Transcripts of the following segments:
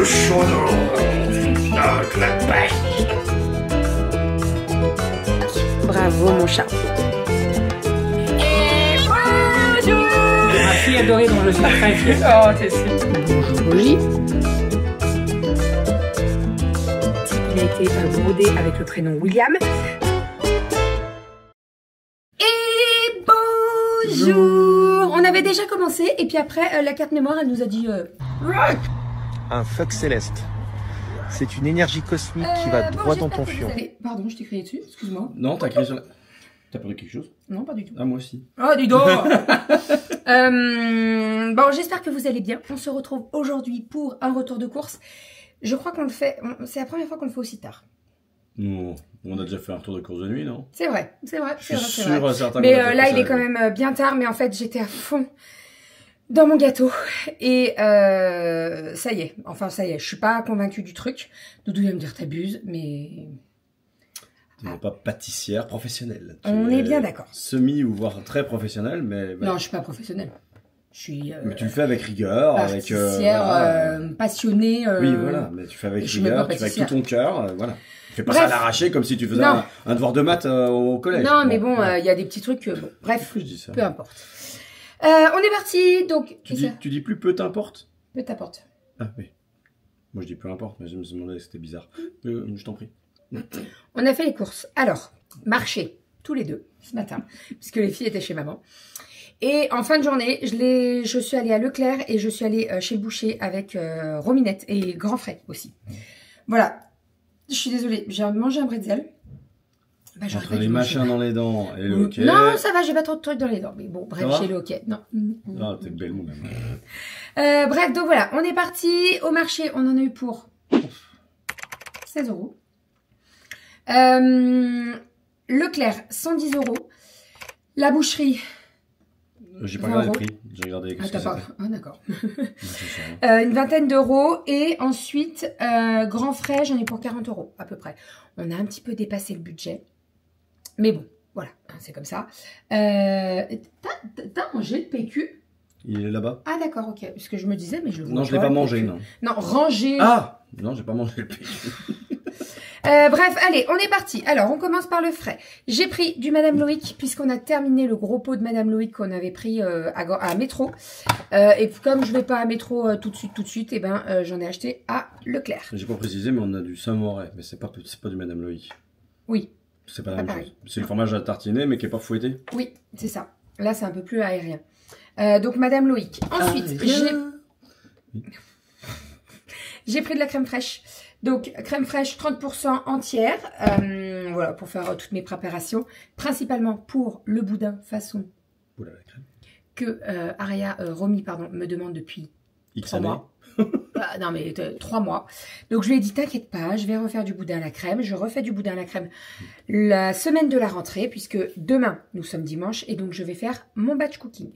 chaud dans la paille. Bravo mon chat. Ma fille adorée dont je suis très fier. Oh, t'es super. Bonjour J. Il a été brodé avec le prénom William. Et bonjour. On avait déjà commencé et puis après la carte mémoire elle nous a dit Un fuck céleste. C'est une énergie cosmique qui va droit dans ton fion. Pardon, je t'ai crié dessus, excuse-moi. Non, t'as crié sur la... T'as perdu quelque chose? Non, pas du tout. Ah, moi aussi. Oh, dis donc. Bon, j'espère que vous allez bien. On se retrouve aujourd'hui pour un retour de course. Je crois qu'on le fait... C'est la première fois qu'on le fait aussi tard. Non, on a déjà fait un retour de course de nuit, non? C'est vrai, c'est vrai. Je suis sûr, certain. Mais là, il est quand même bien tard. Mais en fait, j'étais à fond dans mon gâteau. Et ça y est. Enfin, ça y est. Je suis pas convaincue du truc. Doudou va me dire t'abuses, mais... Tu n'es pas pâtissière professionnelle. On est bien d'accord. Semi ou voire très professionnelle, mais... Non, je suis pas professionnelle. Je suis... mais tu le fais avec rigueur, avec... pâtissière, passionnée. Oui, voilà. Mais tu fais avec rigueur, tu fais avec tout ton cœur, voilà. Tu fais pas ça à l'arraché comme si tu faisais un devoir de maths au collège. Non, mais bon, il y a des petits trucs... bon, bref, je dis ça. Peu importe. On est parti, donc... Tu dis plus peu t'importe? Peu t'importe. Ah oui. Moi je dis peu importe, mais je me suis demandé si c'était bizarre. Je t'en prie. On a fait les courses. Alors, marché, tous les deux, ce matin, puisque les filles étaient chez maman. Et en fin de journée, je suis allée à Leclerc et je suis allée chez le boucher avec Rominette et Grand Frais aussi. Voilà. Je suis désolée, j'ai mangé un bretzel. Bah, entre les machins dans les dents et le hockey. Non, ça va, j'ai pas trop de trucs dans les dents. Mais bon, bref, j'ai le hockey. Non. Ah, t'es belle, mon même. Bref, donc voilà, on est parti au marché. On en a eu pour 16 €. Leclerc, 110 €. La boucherie. J'ai pas regardé le prix. J'ai regardé. Ah, d'accord. Une vingtaine d'euros. Et ensuite, Grand Frais, j'en ai pour 40 € à peu près. On a un petit peu dépassé le budget. Mais bon, voilà, c'est comme ça. T'as mangé le PQ? Il est là-bas. Ah d'accord, ok. Parce que je me disais, mais je le vois. Non, je l'ai pas mangé, non. Non, rangé. Ah non, j'ai pas mangé le PQ. Bref, allez, on est parti. Alors, on commence par le frais. J'ai pris du Madame Loïc, puisqu'on a terminé le gros pot de Madame Loïc qu'on avait pris à Métro. Et comme je vais pas à Métro tout de suite, et ben, j'en ai acheté à Leclerc. J'ai pas précisé, mais on a du Saint-Moret. Mais c'est pas du Madame Loïc. Oui. C'est pas la même chose. C'est le fromage à tartiner, mais qui est pas fouetté. Oui, c'est ça. Là, c'est un peu plus aérien. Donc, Madame Loïc. Ensuite, j'ai pris de la crème fraîche. Donc, crème fraîche 30% entière. Voilà, pour faire toutes mes préparations. Principalement pour le boudin façon Oula, la crème. Que Romy me demande depuis X 3 années. mois. Non, mais 3 mois. Donc, je lui ai dit, t'inquiète pas, je vais refaire du boudin à la crème. Je refais du boudin à la crème la semaine de la rentrée, puisque demain, nous sommes dimanche, et donc je vais faire mon batch cooking.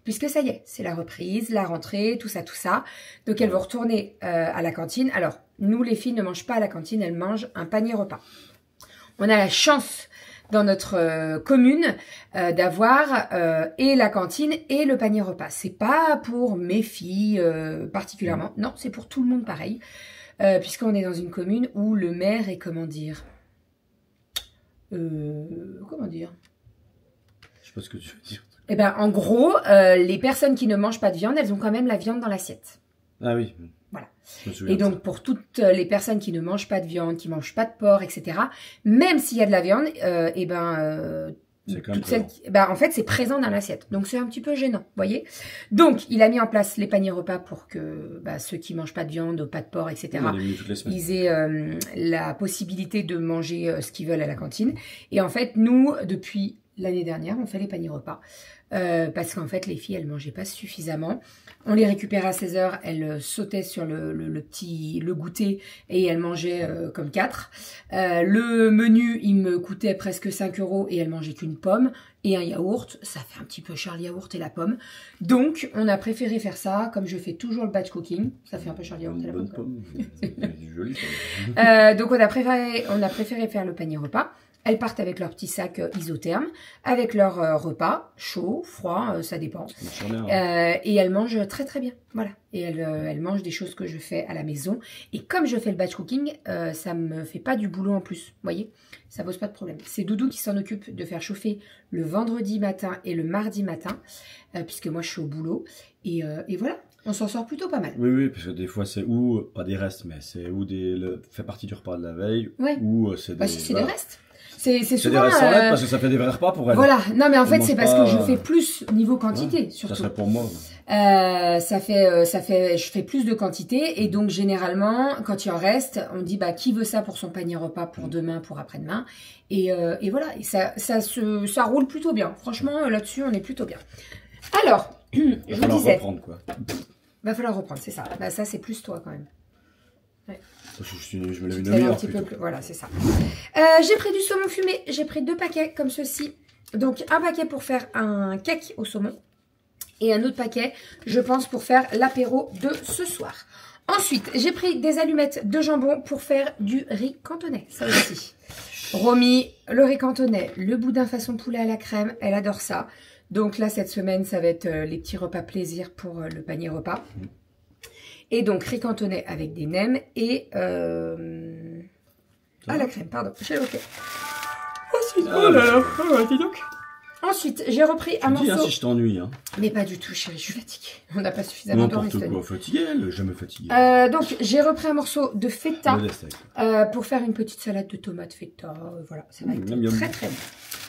Puisque ça y est, c'est la reprise, la rentrée, tout ça, tout ça. Donc, elles vont retourner à la cantine. Alors, nous, les filles ne mangent pas à la cantine, elles mangent un panier repas. On a la chance dans notre commune d'avoir et la cantine et le panier repas. C'est pas pour mes filles particulièrement. Non, c'est pour tout le monde pareil. Puisqu'on est dans une commune où le maire est, comment dire... comment dire? Je sais pas ce que tu veux dire. Eh ben, en gros, les personnes qui ne mangent pas de viande, elles ont quand même la viande dans l'assiette. Ah oui. Voilà. Je me souviens Et donc, pour toutes les personnes qui ne mangent pas de viande, qui ne mangent pas de porc, etc., même s'il y a de la viande, eh ben, toutes celles qui, en fait, c'est présent dans l'assiette. Donc, c'est un petit peu gênant, vous voyez. Donc, il a mis en place les paniers repas pour que ceux qui ne mangent pas de viande, pas de porc, etc., ils aient la possibilité de manger ce qu'ils veulent à la cantine. Et en fait, nous, depuis l'année dernière, on fait les paniers repas. Parce qu'en fait, les filles, elles mangeaient pas suffisamment. On les récupérait à 16 h, elles sautaient sur le goûter et elles mangeaient comme 4. Le menu, il me coûtait presque 5 € et elles mangeaient qu'une pomme et un yaourt. Ça fait un petit peu cher le yaourt et la pomme. Donc, on a préféré faire ça, comme je fais toujours le batch cooking. Ça fait un peu cher le yaourt et la pomme. Bonne pomme. C'est joli. Donc, on a préféré faire le panier repas. Elles partent avec leur petit sac isotherme, avec leur repas, chaud, froid, ça dépend. Et elles mangent très très bien. Voilà. Et elles mangent des choses que je fais à la maison. Et comme je fais le batch cooking, ça me fait pas du boulot en plus. Vous voyez, ça pose pas de problème. C'est Doudou qui s'en occupe de faire chauffer le vendredi matin et le mardi matin, puisque moi je suis au boulot. Et voilà. On s'en sort plutôt pas mal. Oui, parce que des fois, c'est ou, pas des restes, mais c'est ou fait partie du repas de la veille, ouais. ou c'est des... Bah si, c'est des restes. C'est souvent... des restes sans lettre, parce que ça fait des vrais repas pour elle. Voilà, non mais en fait, c'est parce que je fais plus niveau quantité, surtout. Ça serait pour moi. Je fais plus de quantité, et donc généralement, quand il en reste, on dit, bah, qui veut ça pour son panier repas pour demain, pour après-demain, et voilà, et ça roule plutôt bien. Franchement, là-dessus, on est plutôt bien. Alors, je vous disais... reprendre, quoi. Va falloir reprendre, c'est ça. Bah, ça, c'est plus toi, quand même. Ouais. Je me lève une demi-heure. Voilà, c'est ça. J'ai pris du saumon fumé. J'ai pris 2 paquets comme ceci. Donc, un paquet pour faire un cake au saumon. Et un autre paquet, je pense, pour faire l'apéro de ce soir. Ensuite, j'ai pris des allumettes de jambon pour faire du riz cantonais. Ça aussi. Romy, le riz cantonais, le boudin façon poulet à la crème. Elle adore ça. Donc là, cette semaine, ça va être les petits repas plaisir pour le panier repas. Et donc, riz cantonais avec des nems et... à la crème, pardon. J'ai loqué. Ensuite, oh là là, dis donc. Ensuite, j'ai repris un morceau... Dis si je t'ennuie. Hein. Mais pas du tout, chérie, je suis fatiguée. On n'a pas suffisamment dormi. N'importe quoi, fatiguée, jamais fatiguée. Donc, j'ai repris un morceau de feta pour faire une petite salade de tomates feta. Voilà, ça va être très très bon.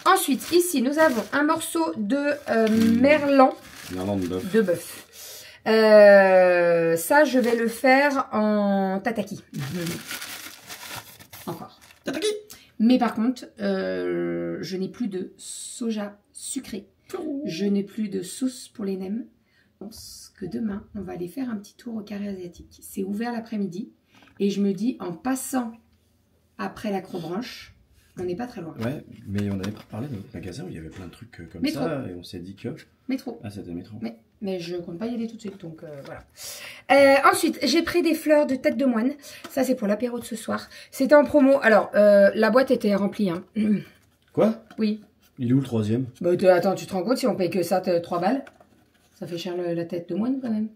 Ensuite, ici, nous avons un morceau de merlan de bœuf. Ça, je vais le faire en tataki. Encore. Tataki. Mais par contre, je n'ai plus de soja sucré. Je n'ai plus de sauce pour les nems. Je pense que demain, on va aller faire un petit tour au carré asiatique. C'est ouvert l'après-midi. Et je me dis, en passant après l'acrobranche, on n'est pas très loin. Ouais, mais on avait parlé d'un magasin où il y avait plein de trucs comme métro. ça. Et on s'est dit que... Métro. Ah, c'était métro. Mais je compte pas y aller tout de suite, donc voilà. Ensuite, j'ai pris des fleurs de tête de moine. Ça, c'est pour l'apéro de ce soir. C'était en promo. Alors, la boîte était remplie. Hein. Quoi? Oui. Il est où le 3e? Bah, attends, tu te rends compte si on paye que ça 3 balles? Ça fait cher la tête de moine, quand même.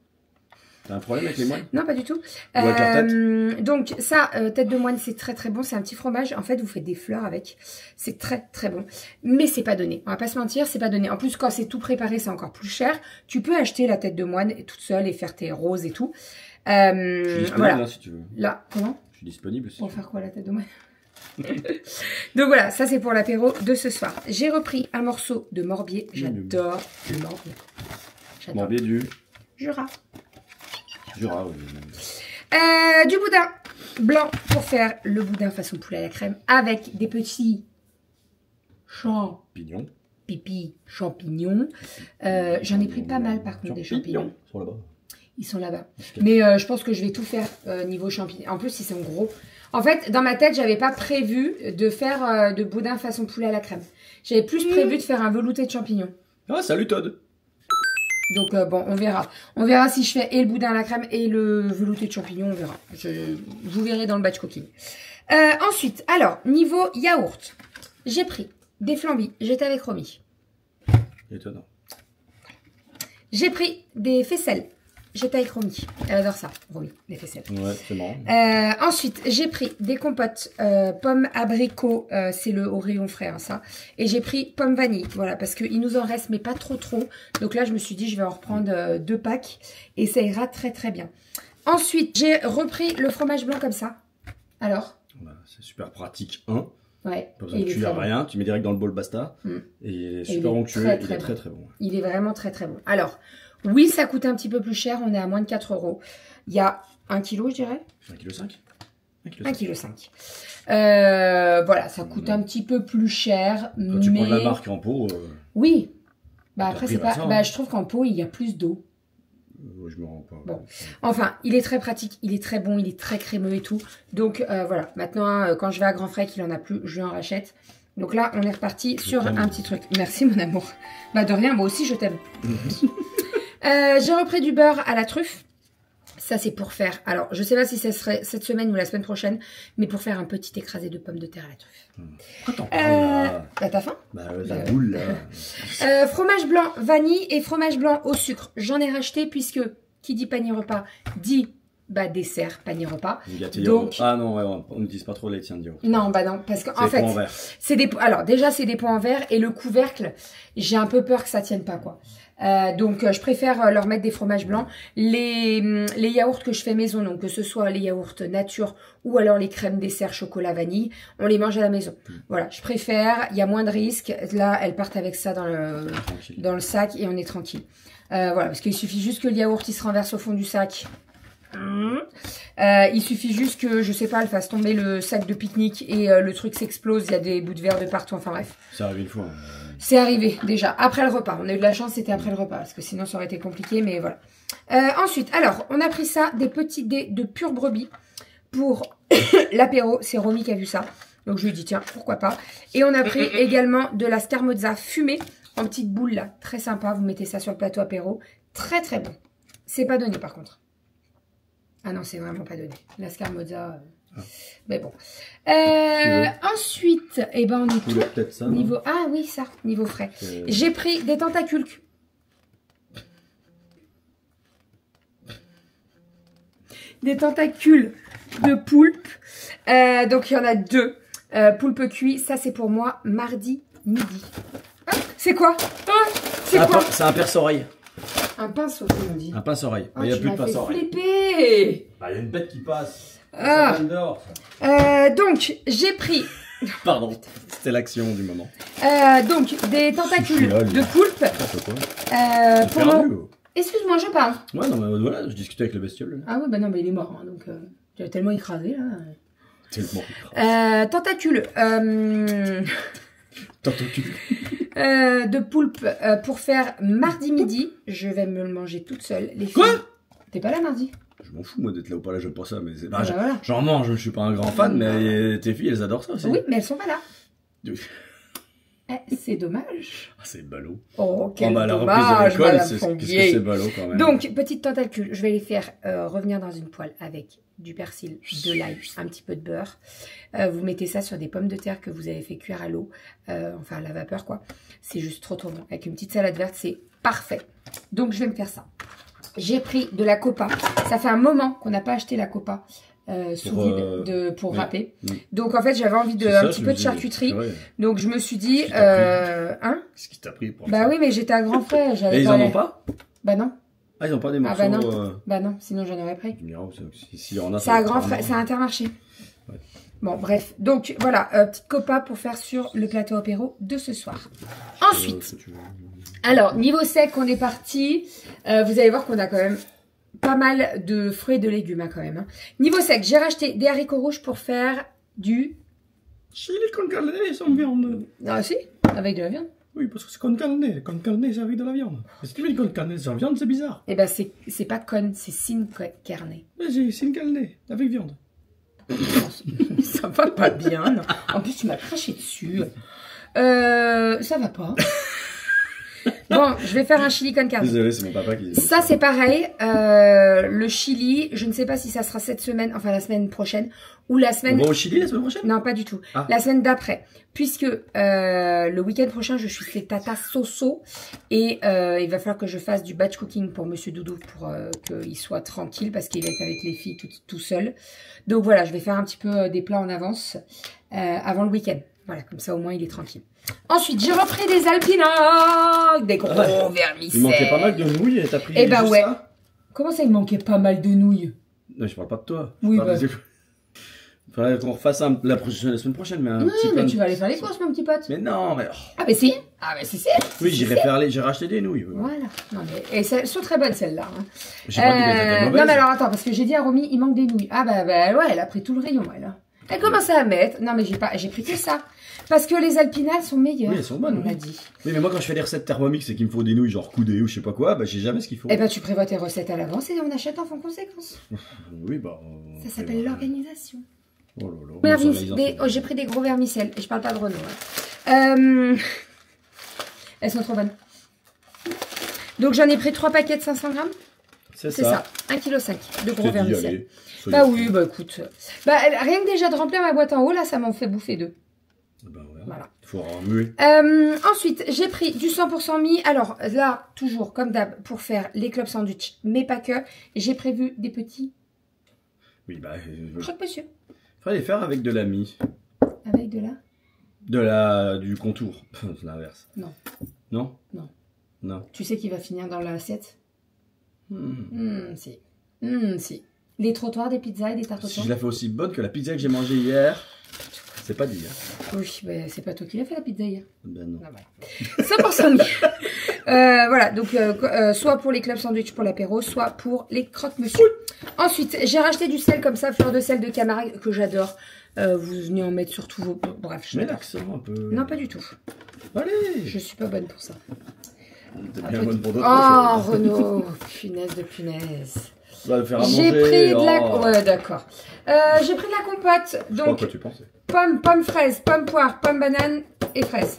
T'as un problème avec les moines? Non, pas du tout. Tête. Donc ça, tête de moine, c'est très très bon. C'est un petit fromage. En fait, vous faites des fleurs avec. C'est très très bon. Mais c'est pas donné. On va pas se mentir, c'est pas donné. En plus, quand c'est tout préparé, c'est encore plus cher. Tu peux acheter la tête de moine toute seule et faire tes roses et tout. Je suis disponible voilà. Là, si tu veux. Là, comment? Je suis disponible aussi. Pour faire quoi la tête de moine? Donc voilà, ça c'est pour l'apéro de ce soir. J'ai repris un morceau de morbier. J'adore le morbier. Morbier du Jura. Jura, oui. Du boudin blanc pour faire le boudin façon poulet à la crème avec des petits champignons. J'en ai pris pas mal par contre des champignons. Ils sont là-bas. Ils sont là-bas. Mais je pense que je vais tout faire niveau champignons. En plus, ils sont gros. En fait, dans ma tête, j'avais pas prévu de faire de boudin façon poulet à la crème. J'avais plus prévu de faire un velouté de champignons. Ah, salut Todd. Donc bon, on verra. On verra si je fais et le boudin à la crème et le velouté de champignons, on verra. Vous verrez dans le batch cooking. Ensuite, alors, niveau yaourt, j'ai pris des flambis, j'étais avec Romy. Étonnant. J'ai pris des faisselles, j'étais avec Romy. Elle adore ça, Romy, les faisselles. Ouais, c'est marrant. Ensuite, j'ai pris des compotes pommes abricots, c'est le au rayon frais, hein, ça. Et j'ai pris pommes vanille, voilà, parce qu'il nous en reste, mais pas trop. Donc là, je me suis dit, je vais en reprendre 2 packs et ça ira très très bien. Ensuite, j'ai repris le fromage blanc comme ça. Alors c'est super pratique, hein. Ouais. Pas besoin de cuire rien, tu mets direct dans le bol basta. Et il est super onctueux, il est très très bon. Il est vraiment très très bon. Alors, oui, ça coûte un petit peu plus cher, on est à moins de 4 €. Il y a 1 kg, je dirais. 1,5 kg. 1,5 kg. Voilà, ça coûte un petit peu plus cher. Quand tu prends de la marque en pot... Oui. Bah après, c'est pas... Bah, je trouve qu'en pot, il y a plus d'eau. Je me rends pas. Bon. Enfin, il est très pratique, il est très bon, il est très crémeux et tout. Donc voilà, maintenant, quand je vais à Grand Frais, qu'il en a plus, je lui en rachète. Donc là, on est reparti sur un petit truc. Merci mon amour. Bah de rien, moi aussi je t'aime. J'ai repris du beurre à la truffe. Ça, c'est pour faire... Alors, je sais pas si ça serait cette semaine ou la semaine prochaine, mais pour faire un petit écrasé de pommes de terre à la truffe. Pourquoi t'en parles, bah, t'as faim? Bah, la boule, là. Fromage blanc vanille et fromage blanc au sucre. J'en ai racheté puisque, qui dit panier repas, dit... Bah, dessert, panier repas. Donc... Ah non, ouais, on n'utilise pas trop les tiens de yaourt. Non, bah non, parce qu'en fait, c'est des... Alors, déjà, c'est des pots en verre et le couvercle, j'ai un peu peur que ça tienne pas, quoi. Donc, je préfère leur mettre des fromages blancs. Les yaourts que je fais maison, donc que ce soit les yaourts nature ou alors les crèmes dessert chocolat vanille, on les mange à la maison. Voilà, je préfère, il y a moins de risques. Là, elles partent avec ça dans le sac et on est tranquille. Voilà, parce qu'il suffit juste que le yaourt, il se renverse au fond du sac. Il suffit juste que, je sais pas, elle fasse tomber le sac de pique-nique et le truc s'explose, il y a des bouts de verre de partout, enfin bref. C'est arrivé une fois. C'est arrivé, déjà, après le repas. On a eu de la chance, c'était après le repas, parce que sinon ça aurait été compliqué, mais voilà. Ensuite, alors, on a pris ça, des petits dés de pure brebis pour l'apéro. C'est Romy qui a vu ça. Donc je lui ai dit, tiens, pourquoi pas. Et on a pris également de la scamozza fumée en petites boules là, très sympa. Vous mettez ça sur le plateau apéro, très très bon. C'est pas donné par contre. Ah non, c'est vraiment pas donné. La scamozza, mais bon. Ensuite, eh ben on est tout ça, niveau. Ah oui, ça, niveau frais. J'ai pris des tentacules. Des tentacules de poulpe. Donc il y en a 2. Poulpe cuit, ça c'est pour moi mardi midi. Ah, c'est quoi? C'est quoi? C'est un perce-oreille. Un pinceau, comme on dit. Un pince-oreille. Oh, il n'y a plus de pince-oreille. Flipper. Bah, il y a une bête qui passe. Ah. Donc, j'ai pris... Pardon, c'était l'action du moment. Donc, des tentacules de poulpe. Pour mon... Excuse-moi, je parle. Ouais, non, mais voilà, je discutais avec le bestiole. Ah oui, bah non, mais il est mort, hein, donc tu as tellement écrasé, là. Tellement écrasé. Tentacules. De poulpe pour faire mardi midi. Je vais me le manger toute seule. Les filles. Quoi? T'es pas là mardi? Je m'en fous moi d'être là ou pas là, j'aime pas ça. Mais bah, voilà. J'en mange, je suis pas un grand fan, mais tes filles elles adorent ça aussi. Oui, mais elles sont pas là. C'est dommage. Ah, c'est ballot. Oh, quel bah, la dommage, reprise de l'école, qu'est-ce que c'est ballot quand même. Donc, petite tentacule, je vais les faire revenir dans une poêle avec du persil, de l'ail, un petit peu de beurre. Vous mettez ça sur des pommes de terre que vous avez fait cuire à l'eau, enfin à la vapeur quoi. C'est juste trop trop bon. Avec une petite salade verte, c'est parfait. Donc, je vais me faire ça. J'ai pris de la copa. Ça fait un moment qu'on n'a pas acheté la copa. Sous vide pour râper. Donc en fait j'avais envie de un petit peu de charcuterie. Donc je me suis dit hein? Qu'est-ce qui t'a pris pour bah ça? Oui mais j'étais à grand frais. Et ils en ont pas? Bah non. Ah ils ont pas des morceaux? Ah bah non. Bah non, sinon j'en aurais pris. Si on a c'est à grand frais, c'est à Intermarché. Ouais. Bon bref, donc voilà, petite copa pour faire sur le plateau apéro de ce soir. Ensuite, alors niveau sec on est parti. Vous allez voir qu'on a quand même pas mal de fruits et de légumes hein, quand même. Hein. Niveau sec, j'ai racheté des haricots rouges pour faire du... Chili con carne sans viande. Ah si, avec de la viande. Oui, parce que c'est con carne. Con carne, c'est avec de la viande. Si tu mets con carne sans viande, c'est bizarre. Eh ben c'est pas con, c'est sin carne. Mais c'est sin carne, avec viande. Ça va pas bien. Non. En plus, tu m'as craché dessus. Ça va pas. Bon, je vais faire un chili con carne. Désolé, c'est mon papa qui dit. Ça, c'est pareil. Le chili, je ne sais pas si ça sera cette semaine, enfin la semaine prochaine, ou la semaine... On va au Chili la semaine prochaine? Non, pas du tout. Ah. La semaine d'après. Puisque le week-end prochain, je suis chez Tata Soso. Et il va falloir que je fasse du batch cooking pour Monsieur Doudou pour qu'il soit tranquille, parce qu'il va être avec les filles tout seul. Donc voilà, je vais faire un petit peu des plats en avance avant le week-end. Voilà, comme ça au moins il est tranquille. Ensuite, j'ai repris des alpina, des gros vermicelles. Il manquait pas mal de nouilles et t'as pris eh ben juste ouais. Ça? Comment ça, il manquait pas mal de nouilles? Non, je parle pas de toi. Oui, bah. Il faudrait qu'on refasse la semaine prochaine, mais un petit mais tu vas aller faire les courses, mon petit pote. Mais non, mais... Ah, mais si. Ah, mais si. Oui, j'ai racheté des nouilles. Oui. Voilà. Non, mais... Et elles sont très bonnes, celles-là. Hein. J'ai pas dit qu'elles étaient mauvaises. Non, mais alors, attends, parce que j'ai dit à Romy, il manque des nouilles. Ah, bah, ouais, elle a pris tout le rayon, elle. Elle commence à mettre. Non, mais j'ai pris que ça. Parce que les alpinas sont meilleures. Oui, elles sont bonnes. On l'a dit. Oui, mais moi, quand je fais des recettes Thermomix et qu'il me faut des nouilles genre coudées ou je sais pas quoi, bah, j'ai jamais ce qu'il faut. Eh ben, tu prévois tes recettes à l'avance et on achète en conséquence. Oui, bah. Ça s'appelle l'organisation. Oh là là. J'ai pris des gros vermicelles et je parle pas de Renault. Hein. Elles sont trop bonnes. Donc, j'en ai pris 3 paquets de 500 grammes. C'est ça. 1,5 kg de gros vermicelles. Bah oui, bah écoute. Bah, rien que déjà de remplir ma boîte en haut, là, ça m'en fait bouffer 2. Ben voilà. Il faut remuer. Ensuite, j'ai pris du 100% mie. Alors là, toujours comme d'hab, pour faire les clubs sandwich, mais pas que. J'ai prévu des petits. Oui, bah. Croque-monsieur. Il faudrait les faire avec de la mie. Avec de la. Du contour. C'est l'inverse. Non. Non? Non. Non. Tu sais qui va finir dans l'assiette? Si. Si. Les trottoirs des pizzas et des tartes au Si je la fais aussi bonne que la pizza que j'ai mangée hier, c'est pas dit. Hein. Oui, mais c'est pas toi qui l'as fait la pizza hier. Ben non. Ah, voilà. 100% mie. Voilà, donc soit pour les clubs sandwich pour l'apéro, soit pour les croque-monsieur. Ensuite, j'ai racheté du sel comme ça, fleur de sel de Camargue, que j'adore. Vous venez en mettre sur tous vos... Bref, je mets l'accent un peu... Non, pas du tout. Allez. Je suis pas bonne pour ça. T'es bien bonne pour d'autres choses. Renaud, punaise de punaise. J'ai pris de la... Ouais, d'accord. J'ai pris de la compote. Donc, quoi tu pensais. Pomme fraise, pomme poire, pomme banane et fraise.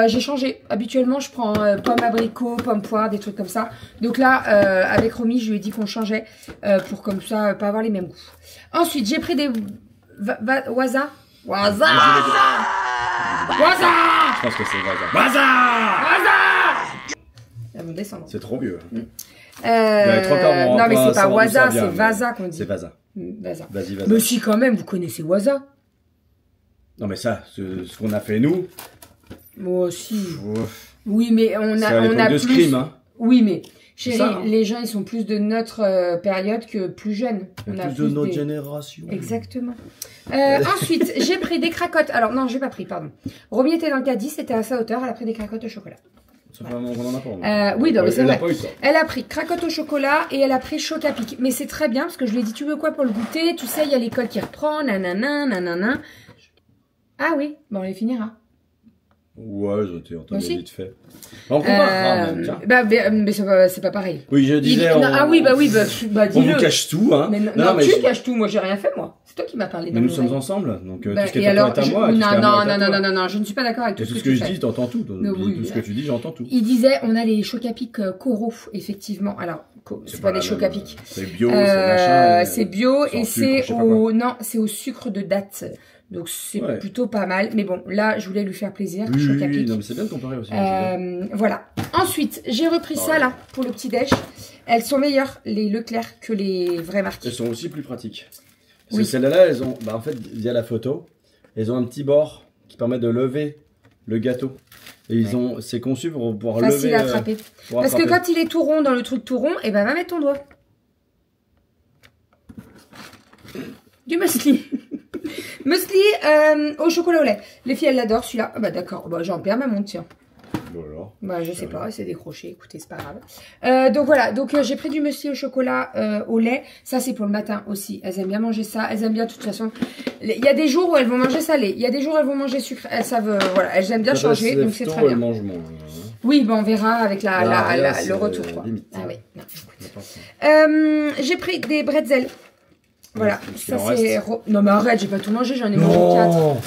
J'ai changé. Habituellement, je prends pomme abricot, pomme poire, des trucs comme ça. Donc là, avec Romy, je lui ai dit qu'on changeait pour comme ça, pas avoir les mêmes goûts. Ensuite, j'ai pris des waza. Waza. Je pense que c'est waza. Ça va descendre. C'est trop vieux. Non, mais c'est pas waza, c'est vaza qu'on dit. C'est vaza. Vaza. Vas-y, vaza. Mais si, quand même, vous connaissez waza. Non, mais ça, ce qu'on a fait nous. Moi aussi. Oui, mais on a plus... Scream, hein. Oui, mais chérie, ça, hein. Les gens, ils sont plus de notre période que plus jeunes. On a plus de notre génération. Exactement. Ensuite, j'ai pris des cracottes. Alors, non, j'ai pas pris, pardon. Romy était dans le caddie, c'était à sa hauteur. Elle a pris des cracottes au chocolat. On en a pas. Oui, non, mais c'est vrai. Elle a pris cracotte au chocolat et elle a pris Choc-à-Pic. Mais c'est très bien parce que je lui ai dit, tu veux quoi pour le goûter? Tu sais, il y a l'école qui reprend, nanana. Ah oui, bon, on les finira. Ouais, j'étais entendu vite fait. On comparera même, tiens. Mais c'est pas pareil. Oui, je disais... dis-le. On vous cache tout, hein. Mais non, tu caches tout, moi j'ai rien fait, moi. C'est toi qui m'as parlé. Mais nous sommes ensemble, donc tout ce qui est à toi est à moi. Non, je ne suis pas d'accord avec tout ce que je dis, t'entends tout. Tout ce que tu dis, j'entends tout. Il disait, on a les Choc-à-Pic coraux, effectivement. Alors, c'est pas des Choc-à-Pic. C'est bio, c'est machin. C'est bio et c'est au sucre de date. Donc c'est plutôt pas mal. Mais bon, là, je voulais lui faire plaisir. Oui, non, mais c'est bien de comparer aussi. Voilà. Ensuite, j'ai repris ça là, pour le petit déj. Elles sont meilleures, les Leclerc, que les vraies marques. Elles sont aussi plus pratiques. Parce que celles-là, elles ont, en fait, via la photo, elles ont un petit bord qui permet de lever le gâteau. Et c'est conçu pour pouvoir lever. Facile à attraper. Parce que quand il est tout rond dans le truc tout rond, et ben va mettre ton doigt. Du muesli. Muesli au chocolat au lait. Les filles, elles l'adorent celui-là. Ah bah d'accord, j'en perds ma montre, tiens. Voilà. Je sais pas, c'est décroché, écoutez, c'est pas grave. Donc voilà, j'ai pris du muesli au chocolat au lait. Ça, c'est pour le matin aussi. Elles aiment bien manger ça. Elles aiment bien, de toute façon. Il y a des jours où elles vont manger salé. Il y a des jours où elles vont manger sucré. Elles savent, elles aiment bien changer, donc c'est très bien. Oui, on verra avec le retour. Quoi. Ah oui, non, écoute. J'ai pris des bretzels. Voilà, ça c'est... Non mais arrête, j'ai pas tout mangé, j'en ai mangé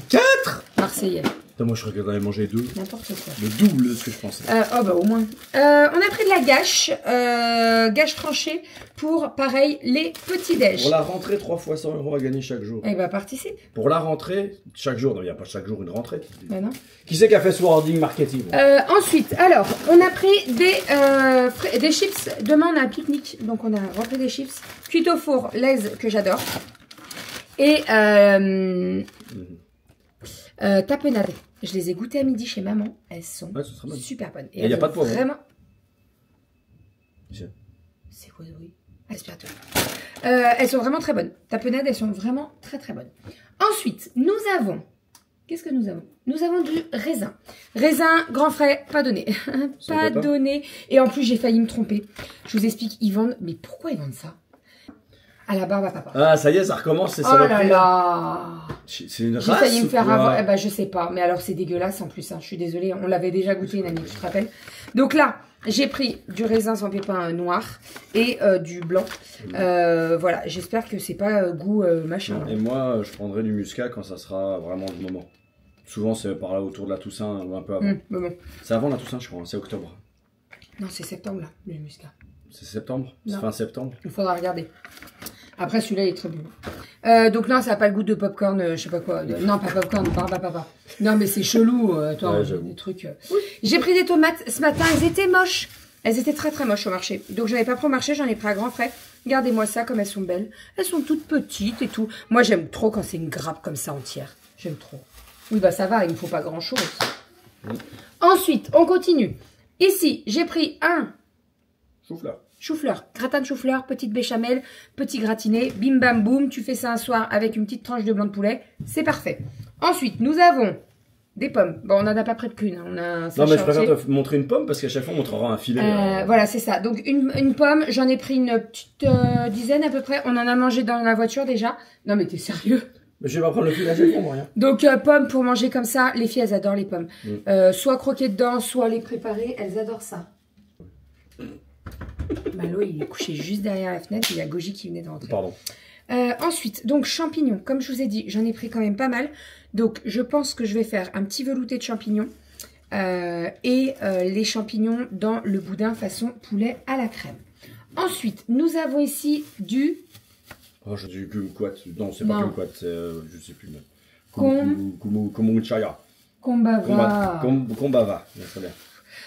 4. 4 Marseillais. Moi je crois qu'elle en avait mangé 2. N'importe quoi. Le double de ce que je pensais. Au moins. On a pris de la gâche tranchée pour, pareil, les petits déj. Pour la rentrée, 3 fois 100 € à gagner chaque jour. Eh ben, participe. Pour la rentrée, chaque jour. Non, il n'y a pas chaque jour une rentrée. Ben non. Qui c'est qui a fait ce wording marketing? Ensuite, alors, on a pris des chips. Demain, on a un pique-nique. Donc, on a repris des chips. Cuites au four, Lay's, que j'adore. Et tapenade. Je les ai goûtées à midi chez maman. Elles sont super bonnes. Et il n'y a pas de poivre. Vraiment. C'est quoi, oui? Aspirateur. Elles sont vraiment très bonnes. Tapenade, elles sont vraiment très très bonnes. Ensuite, nous avons... Qu'est-ce que nous avons? Nous avons du raisin. Raisin, grand frais, pas donné. Pas donné. Et en plus, j'ai failli me tromper. Je vous explique, ils vendent... Mais pourquoi ils vendent ça? À la barbe à papa. Ah, ça y est, ça recommence, c'est ça. Oh là là. C'est une race. J'ai failli me faire avoir. Je sais pas. Mais alors, c'est dégueulasse en plus. Je suis désolée. On l'avait déjà goûté, une amie, tu te rappelles. Donc là, j'ai pris du raisin sans pépins noir et du blanc. Voilà. J'espère que c'est pas goût machin. Et moi, je prendrai du muscat quand ça sera vraiment le moment. Souvent, c'est par là autour de la Toussaint ou un peu avant. Bon. C'est avant la Toussaint, je crois. C'est octobre. Non, c'est septembre, là, le muscat. C'est septembre. C'est Non. fin septembre. Il faudra regarder. Après, celui-là, il est très bon. Donc non, ça n'a pas le goût de popcorn, je sais pas quoi. Non, pas popcorn, papa. Non, mais c'est chelou, toi, Ouais, des trucs. J'ai pris des tomates ce matin, elles étaient moches. Elles étaient très très moches au marché. Donc j'en ai pas pris au marché, j'en ai pris à grands frais. Regardez-moi ça, comme elles sont belles. Elles sont toutes petites et tout. Moi, j'aime trop quand c'est une grappe comme ça entière. J'aime trop. Oui, bah ça va, il ne faut pas grand-chose. Ensuite, on continue. Ici, j'ai pris un Chou-fleur. chou-fleur, gratin de chou-fleur, petite béchamel, petit gratiné, bim bam boum, tu fais ça un soir avec une petite tranche de blanc de poulet, c'est parfait. Ensuite, nous avons des pommes. Bon, on n'en a pas près de qu'une, hein. On a un Non, sachet mais je préfère entier. te montrer une pomme parce qu'à chaque fois on montrera un filet. Voilà, c'est ça. Donc, une pomme, j'en ai pris une petite dizaine à peu près. On en a mangé dans la voiture déjà. Non, mais t'es sérieux? Mais je vais pas prendre le filet à chaque fois, moi, rien. Donc, pommes pour manger comme ça. Les filles, elles adorent les pommes. Soit croquer dedans, soit les préparer. Elles adorent ça. Malo, il est couché juste derrière la fenêtre. Il y a Goji qui venait de rentrer. Pardon. Ensuite, donc champignons. Comme je vous ai dit, j'en ai pris quand même pas mal. Donc, je pense que je vais faire un petit velouté de champignons. Et les champignons dans le boudin façon poulet à la crème. Ensuite, nous avons ici du... Oh, j'ai du kumquat. Non, c'est pas Non. kumquat, c'est je sais plus. Mais... Kombucha. Kombava. Très bien.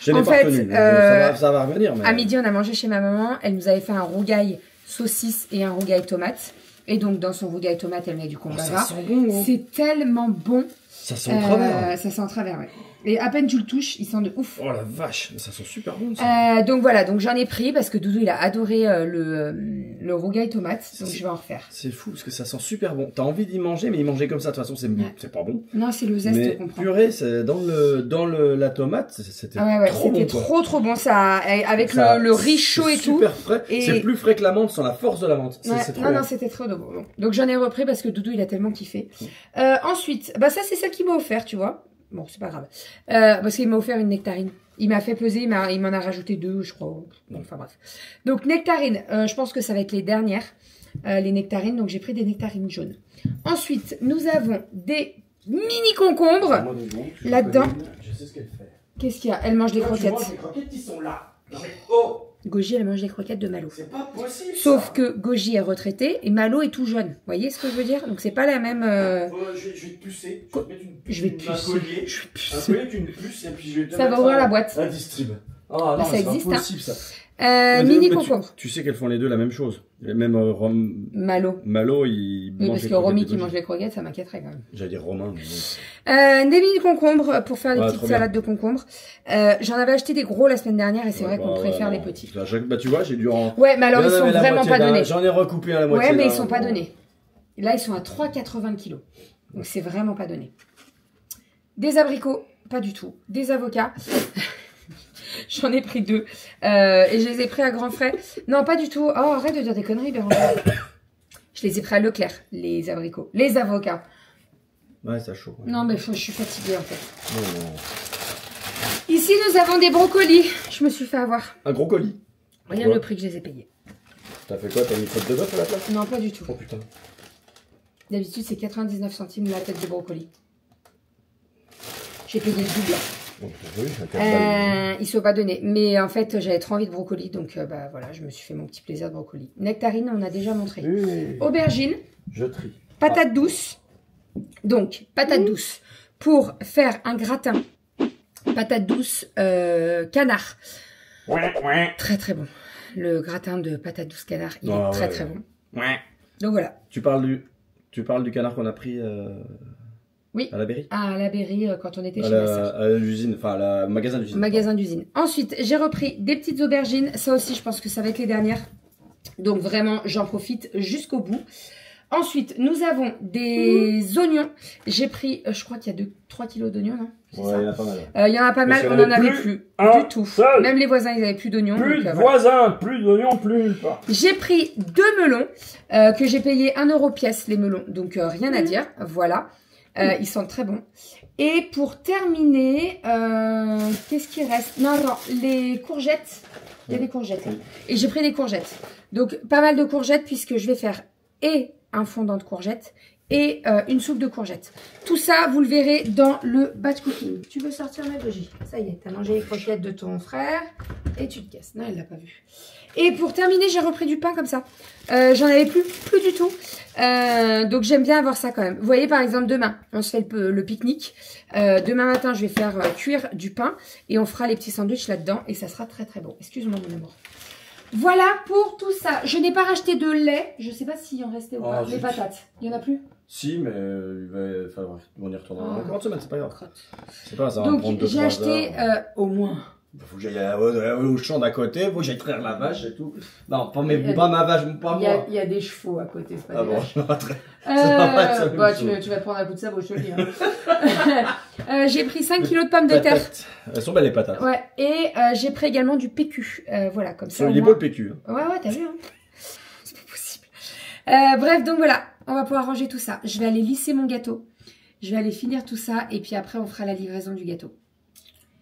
Je n'ai En pas fait, retenu. Ça va revenir. Mais... À midi, on a mangé chez ma maman. Elle nous avait fait un rougail saucisse et un rougail tomate. Et donc, dans son rougail tomate, elle met du kombava. ça sent bon. Oh. C'est tellement bon. Ça sent travers. Ça sent travers, ouais. Et à peine tu le touches, il sent de ouf. Oh la vache, ça sent super bon ça. Donc voilà, donc j'en ai pris parce que Doudou il a adoré le rougail tomate, donc je vais en refaire. C'est fou parce que ça sent super bon. T'as envie d'y manger, mais y manger comme ça, de toute façon, c'est pas bon. Non, c'est le zeste Mais qu'on prend. purée, dans la tomate, c'était trop bon. C'était trop bon ça, avec Ça, le riz chaud et tout. Super frais. Et- C'est plus frais que la menthe sans la force de la menthe. Ouais, C'est trop non, bien. non, c'était trop bon. Donc j'en ai repris parce que Doudou il a tellement kiffé. Ensuite, bah ça c'est celle qu'il m'a offert, tu vois. Bon, c'est pas grave. Parce qu'il m'a offert une nectarine. Il m'a fait peser, il m'en a rajouté 2, je crois. Bon, enfin bref. Donc nectarine, je pense que ça va être les dernières, les nectarines. Donc j'ai pris des nectarines jaunes. Ensuite, nous avons des mini concombres. Là-dedans. Je sais ce qu'elle fait. Qu'est-ce qu'il y a? Elle mange des croquettes. Les croquettes qui sont là. Non mais oh, Goji, elle mange des croquettes de Malo. c'est pas possible. Sauf que Goji est retraité et Malo est tout jeune. Vous voyez ce que je veux dire? Donc c'est pas la même... Je vais te pucer. Je vais te pucer. Un collier avec une puce et puis je vais te Ça va mettre ouvrir la boîte. un distrib. Ah non, ça c'est pas existe, hein. possible ça. Mini Mais concombre. tu sais qu'elles font les deux la même chose. Même Malo. Malo, il Oui, mange parce les que Romy croquettes qui de mange les croquettes, ça m'inquiéterait quand même. J'allais dire Romain. Mais bon. Des mini concombres pour faire des Ouais, petites trop bien. salades de concombres. J'en avais acheté des gros la semaine dernière et c'est vrai qu'on préfère les non. petits. Bah tu vois, j'ai dû en... Ouais, mais alors J'en ils sont avais la vraiment moitié pas d'un- donnés. J'en ai recoupé à la moitié. Ouais, mais d'un- ils sont pas donnés. Là, ils sont à 3,80 kg. Donc c'est vraiment pas donné. Des abricots, pas du tout. Des avocats. J'en ai pris 2. Et je les ai pris à grands frais. Non, pas du tout. Oh, arrête de dire des conneries, Bérangère. Je les ai pris à Leclerc, les abricots. Les avocats. Ouais, ça chaud. Ouais. Non, mais je suis fatiguée, en fait. Non. Ici, nous avons des brocolis. Je me suis fait avoir. Un gros colis. Regarde Ouais. le prix que je les ai payés. T'as fait quoi? T'as mis une faute de bœuf à la place? Non, pas du tout. Oh putain. D'habitude, c'est 99 centimes la tête de brocoli. J'ai payé le double. Oui, un casse-dalle. Ils sont pas donnés. Mais en fait, j'avais trop envie de brocoli. Donc, bah voilà, je me suis fait mon petit plaisir de brocoli. Nectarine, on a déjà montré. Oui. Aubergine, Je trie. patate douce. Donc, patate douce. Pour faire un gratin. Patate douce, canard. Très très bon. Le gratin de patate douce canard, il est très très bon. Donc voilà. Tu parles du canard qu'on a pris Oui. à la Berry? À la Berry, quand on était chez ma sœur. À l'usine, enfin à la magasin d'usine. Magasin d'usine. Ensuite, j'ai repris des petites aubergines. Ça aussi, je pense que ça va être les dernières. Donc vraiment, j'en profite jusqu'au bout. Ensuite, nous avons des oignons. J'ai pris, je crois qu'il y a 3 kilos d'oignons, non? Ouais, il y en a pas mal. Il y en a pas mal, Parce on qu'il y n'en en avait avait plus un du tout. seul. Même les voisins, ils avaient plus d'oignons. Plus donc, de voilà. voisins, plus d'oignons, plus pas. J'ai pris 2 melons que j'ai payé 1 € pièce les melons. Donc rien à dire, voilà. Ils sont très bons. Et pour terminer, qu'est-ce qui reste? Non, les courgettes. Il y a des courgettes. Là. Et j'ai pris des courgettes. Donc pas mal de courgettes puisque je vais faire et un fondant de courgettes et une soupe de courgettes. Tout ça, vous le verrez dans le batch cooking. Tu veux sortir ma goji? Ça y est, tu as mangé les croquettes de ton frère et tu te casses. Non, elle l'a pas vu. Et pour terminer, j'ai repris du pain comme ça. J'en avais plus du tout. Donc j'aime bien avoir ça quand même. Vous voyez, par exemple, demain, on se fait le pique-nique. Demain matin, je vais faire cuire du pain et on fera les petits sandwichs là-dedans et ça sera très très bon. Excuse-moi mon amour. Voilà pour tout ça. Je n'ai pas racheté de lait. Je ne sais pas s'il en restait ou pas. Les patates, il n'y en a plus? Si, mais il va falloir qu'on y retourne dans 40 semaines, c'est pas grave. C'est pas ça. Donc j'ai acheté au moins. Il faut que j'aille au champ d'à côté, il faut que j'aille traire la vache et tout. Non, pas ma vache, pas moi. Il y a des chevaux à côté, c'est pas ah des bon, vaches. ça va ça bah, tu vas te prendre un coup de sabot, je te le dis. Hein. J'ai pris 5 kilos de pommes de terre. Elles sont belles les patates. Ouais, et j'ai pris également du PQ. Voilà, comme ça. Il est beau le PQ. Hein. Ouais, t'as vu, hein. C'est pas possible. Bref, donc voilà, on va pouvoir ranger tout ça. Je vais aller lisser mon gâteau. Je vais aller finir tout ça et puis après on fera la livraison du gâteau.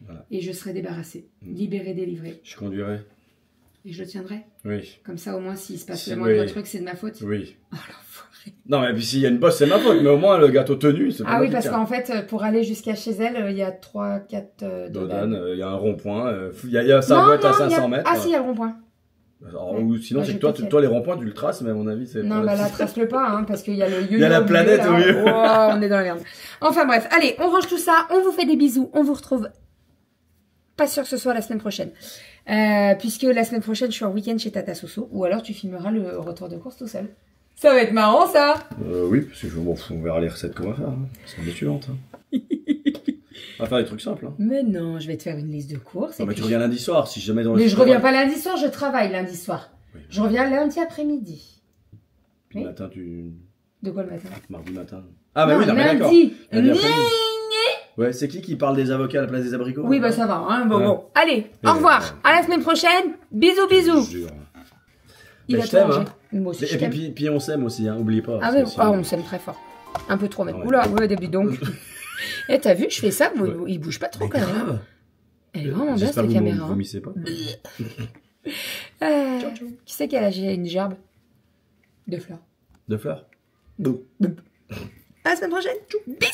Voilà. Et je serai débarrassée, libérée, délivrée. Je conduirai. Et je le tiendrai. Oui. Comme ça, au moins, s'il se passe le moindre truc, c'est de ma faute. Oui. Oh l'enfoiré. Non, mais puis s'il y a une bosse, c'est ma faute. Mais au moins, le gâteau tenu, c'est pas Ah oui, parce qu'en fait, pour aller jusqu'à chez elle, il y a 3-4 dodanes. Il y a un rond-point. Il y a ça doit être à 500 mètres. Ah si, il y a le rond-point. Alors, ou sinon, c'est que toi, les ronds-points, tu le traces, mais à mon avis, c'est... Non, bah là, trace-le pas, hein, parce qu'il y a le yo-yo. Il y a la planète au milieu. Wow, on est dans la merde. Enfin bref, allez, on range tout ça, on vous fait des bisous, on vous retrouve... Pas sûr que ce soit la semaine prochaine. Puisque la semaine prochaine, je suis en week-end chez Tata Soso, ou alors tu filmeras le retour de course tout seul. Ça va être marrant, ça. Oui, parce que on verra les recettes qu'on va faire. Hein. C'est habituante. Hein. On va faire des trucs simples. Hein. Mais non, je vais te faire une liste de courses. Non, mais tu reviens lundi soir, si jamais dans le... Mais je reviens pas lundi soir, je travaille lundi soir. Oui. Je reviens lundi après-midi. Le matin, tu... De quoi le matin? Mardi matin. Ah, bah non, oui, non, mais d'accord. Lundi. Ouais, c'est qui parle des avocats à la place des abricots? Oui, bah ça va. Hein, bon. Allez, au revoir. À la semaine prochaine. Bisous, bisous. Il va te manger. Moi aussi, et puis on s'aime aussi, hein, oublie pas. Ah oui, on s'aime très fort. Un peu trop même. Ouais. Oula, ouais, début donc. Et t'as vu, je fais ça, il bouge pas trop quand même. Elle est vraiment bien cette caméra. Vous vomissez pas. Qui c'est qu'elle a une gerbe de fleurs? De fleurs? À la semaine prochaine. Bisous.